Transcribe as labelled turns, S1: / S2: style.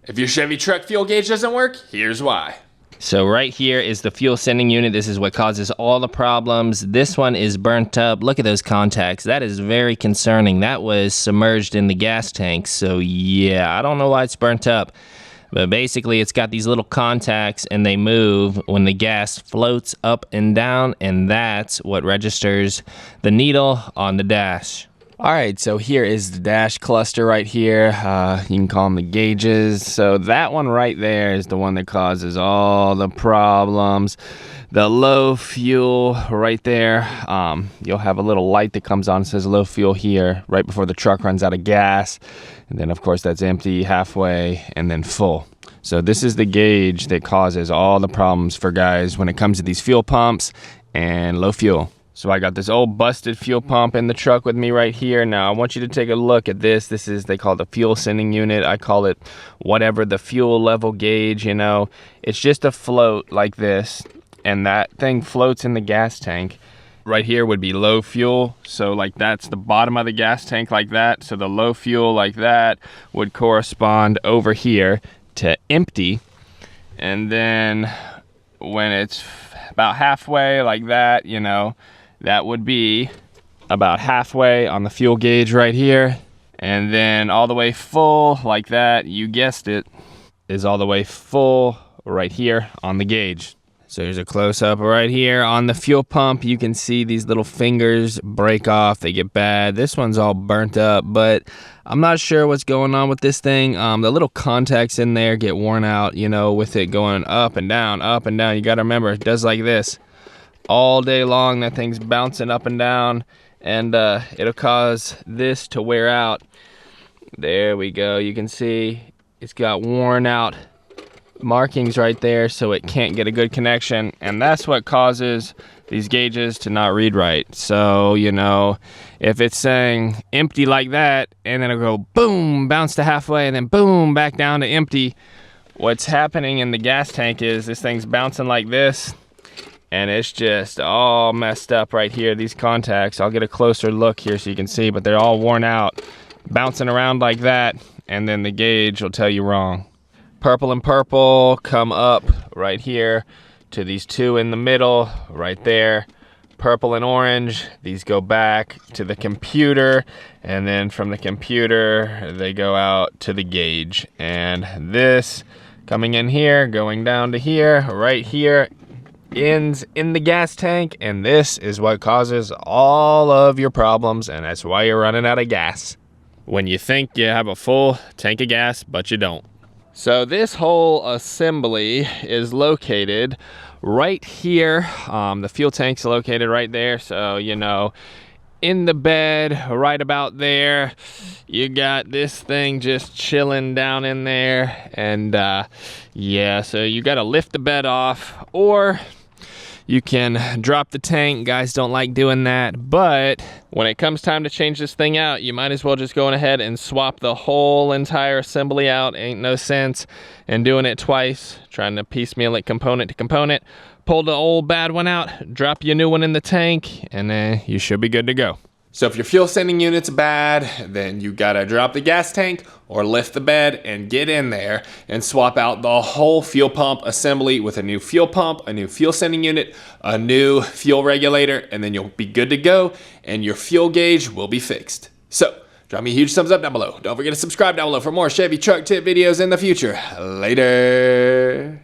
S1: If your Chevy truck fuel gauge doesn't work, here's why.
S2: So right here is the fuel sending unit. This is what causes all the problems. This one is burnt up. Look at those contacts. That is very concerning. That was submerged in the gas tank. So yeah, I don't know why it's burnt up. But basically, it's got these little contacts, and they move when the gas floats up and down, and that's what registers the needle on the dash. All right, so here is the dash cluster right here. You can call them the gauges. So that one right there is the one that causes all the problems. The low fuel right there, you'll have a little light that comes on, says low fuel here, right before the truck runs out of gas. And then of course that's empty, halfway, and then full. So this is the gauge that causes all the problems for guys when it comes to these fuel pumps and low fuel. So I got this old busted fuel pump in the truck with me right here. Now I want you to take a look at this. This is, they call it the fuel sending unit. I call it whatever, the fuel level gauge, you know. It's just a float like this, and that thing floats in the gas tank. Right here would be low fuel, so like that's the bottom of the gas tank like that. So the low fuel like that would correspond over here to empty, and then when it's about halfway like that, you know, that would be about halfway on the fuel gauge right here, and then all the way full like that, you guessed it, is all the way full right here on the gauge. So here's a close-up right here on the fuel pump. You can see these little fingers break off, they get bad. This one's all burnt up, but I'm not sure what's going on with this thing. The little contacts in there get worn out, you know, with it going up and down, up and down. You gotta remember, it does like this. All day long, that thing's bouncing up and down, and it'll cause this to wear out. There we go, you can see it's got worn out markings right there, so it can't get a good connection, and that's what causes these gauges to not read right. So, you know, if it's saying empty like that, and then it'll go boom, bounce to halfway, and then boom, back down to empty, what's happening in the gas tank is this thing's bouncing like this, and it's just all messed up right here, these contacts. I'll get a closer look here so you can see, but they're all worn out, bouncing around like that, and then the gauge will tell you wrong. Purple and purple come up right here to these two in the middle, right there. Purple and orange, these go back to the computer, and then from the computer, they go out to the gauge. And this coming in here, going down to here, right here, ends in the gas tank, and this is what causes all of your problems, and that's why you're running out of gas when you think you have a full tank of gas, but you don't. So this whole assembly is located right here. The fuel tank's located right there. So, you know, in the bed, right about there, you got this thing just chilling down in there. And yeah, so you got to lift the bed off, or you can drop the tank. Guys don't like doing that, but when it comes time to change this thing out, you might as well just go ahead and swap the whole entire assembly out. Ain't no sense in doing it twice, trying to piecemeal it component to component. Pull the old bad one out, drop your new one in the tank, and then you should be good to go.
S1: So if your fuel sending unit's bad, then you gotta drop the gas tank or lift the bed and get in there and swap out the whole fuel pump assembly with a new fuel pump, a new fuel sending unit, a new fuel regulator, and then you'll be good to go and your fuel gauge will be fixed. So drop me a huge thumbs up down below. Don't forget to subscribe down below for more Chevy truck tip videos in the future. Later.